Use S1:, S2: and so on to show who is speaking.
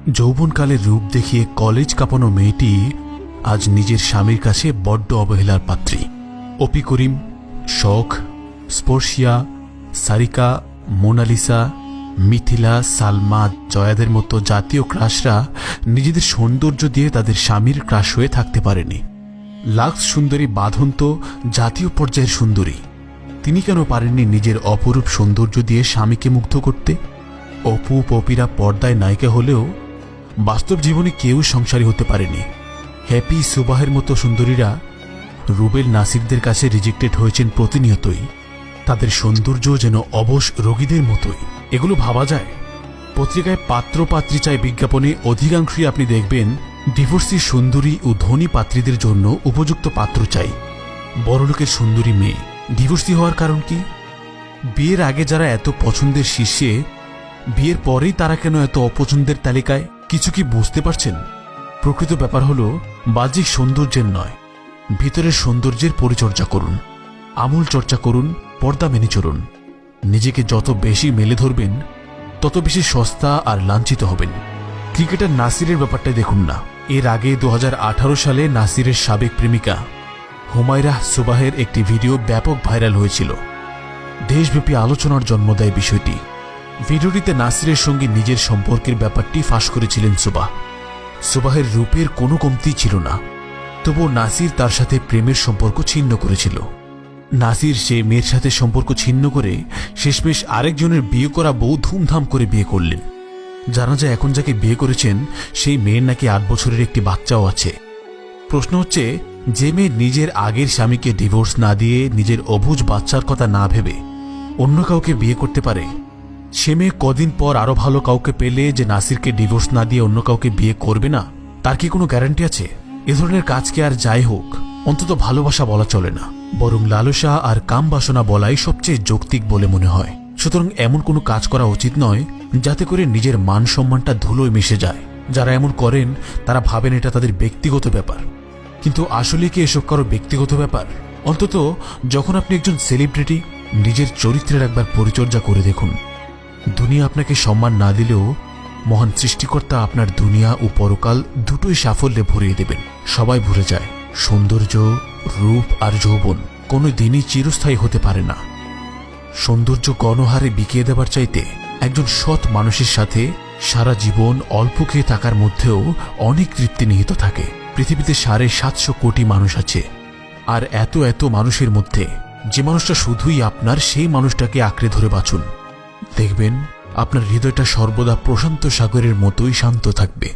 S1: যৌবনকালের রূপ দেখিয়ে কলেজ কাঁপানো মেয়েটি আজ নিজের স্বামীর কাছে বড্ড অবহেলার পাত্রী। অপি করিম, শখ, স্পর্শিয়া, সারিকা, মোনালিসা, মিথিলা, সালমা, জয়াদের মতো জাতীয় ক্রাশরা নিজেদের সৌন্দর্য দিয়ে তাদের স্বামীর ক্রাশ হয়ে থাকতে পারেনি। লাক্স সুন্দরী বাঁধন তো জাতীয় পর্যায়ের সুন্দরী, তিনি কেন পারেননি নিজের অপরূপ সৌন্দর্য দিয়ে স্বামীকে মুগ্ধ করতে? অপু পপিরা পর্দায় নায়িকা হলেও বাস্তব জীবনে কেউ সংসারী হতে পারেনি। হ্যাপি, সুবাহের মতো সুন্দরীরা রুবেল, নাসিরদের কাছে রিজেক্টেড হয়েছেন প্রতিনিয়তই। তাদের সৌন্দর্য যেন অবশ রোগীদের মতোই। এগুলো ভাবা যায়? পত্রিকায় পাত্র পাত্রী চাই বিজ্ঞাপনে অধিকাংশই আপনি দেখবেন ডিভোর্সি সুন্দরী ও ধনী পাত্রীদের জন্য উপযুক্ত পাত্র চাই। বড়লোকের সুন্দরী মেয়ে ডিভোর্সি হওয়ার কারণ কি? বিয়ের আগে যারা এত পছন্দের শীর্ষে, বিয়ের পরেই তারা কেন এত অপছন্দের তালিকায়? কিছু কি বুঝতে পারছেন? প্রকৃত ব্যাপার হলো বাহ্যিক সৌন্দর্যের নয়, ভিতরের সৌন্দর্যের পরিচর্যা করুন, আমূল চর্চা করুন, পর্দা মেনে চলুন। নিজেকে যত বেশি মেলে ধরবেন তত বেশি সস্তা আর লাঞ্ছিত হবেন। ক্রিকেটার নাসিরের ব্যাপারটাই দেখুন না। এর আগে 2018 সালে নাসিরের সাবেক প্রেমিকা হুমায়রা সুবাহের একটি ভিডিও ব্যাপক ভাইরাল হয়েছিল। দেশব্যাপী আলোচনার জন্ম দেয় বিষয়টি। ভিডিওটিতে নাসিরের সঙ্গে নিজের সম্পর্কের ব্যাপারটি ফাঁস করেছিলেন সুবাহ। সুবাহের রূপের কোনো কমতি ছিল না, তবুও নাসির তার সাথে প্রেমের সম্পর্ক ছিন্ন করেছিল। নাসির সে মেয়ের সাথে সম্পর্ক ছিন্ন করে শেষমেশ আরেকজনের বিয়ে করা বউ ধুমধাম করে বিয়ে করলেন। জানা যায় এখন যাকে বিয়ে করেছেন সেই মেয়ের নাকি 8 বছরের একটি বাচ্চাও আছে। প্রশ্ন হচ্ছে, যে মেয়ে নিজের আগের স্বামীকে ডিভোর্স না দিয়ে নিজের অবুঝ বাচ্চার কথা না ভেবে অন্য কাউকে বিয়ে করতে পারে, সে মেয়ে কদিন পর আরো ভালো কাউকে পেলে যে নাসিরকে ডিভোর্স না দিয়ে অন্য কাউকে বিয়ে করবে না, তার কি কোনো গ্যারান্টি আছে? এ ধরনের কাজকে আর যাই হোক অন্তত ভালোবাসা বলা চলে না, বরং লালসা আর কাম বাসনা বলাই সবচেয়ে যৌক্তিক বলে মনে হয়। সুতরাং এমন কোনো কাজ করা উচিত নয় যাতে করে নিজের মান সম্মানটা ধুলোয় মিশে যায়। যারা এমন করেন তারা ভাবেন এটা তাদের ব্যক্তিগত ব্যাপার, কিন্তু আসলে কি এসব কারো ব্যক্তিগত ব্যাপার? অন্তত যখন আপনি একজন সেলিব্রিটি, নিজের চরিত্রের একবার পরিচর্যা করে দেখুন। দুনিয়া আপনাকে সম্মান না দিলেও মহান সৃষ্টিকর্তা আপনার দুনিয়া ও পরকাল দুটোই সাফল্যে ভরিয়ে দেবেন। সবাই ভুলে যায় সৌন্দর্য, রূপ আর যৌবন কোনো দিনই চিরস্থায়ী হতে পারে না। সৌন্দর্য গণহারে বিকিয়ে দেবার চাইতে একজন সৎ মানুষের সাথে সারা জীবন অল্প খেয়ে থাকার মধ্যেও অনেক তৃপ্তি নিহিত থাকে। পৃথিবীতে 750 কোটি মানুষ আছে, আর এত এত মানুষের মধ্যে যে মানুষটা শুধুই আপনার, সেই মানুষটাকে আঁকড়ে ধরে বাঁচুন। দেখবেন আপনার হৃদয়টা সর্বদা প্রশান্ত সাগরের মতোই শান্ত থাকবে।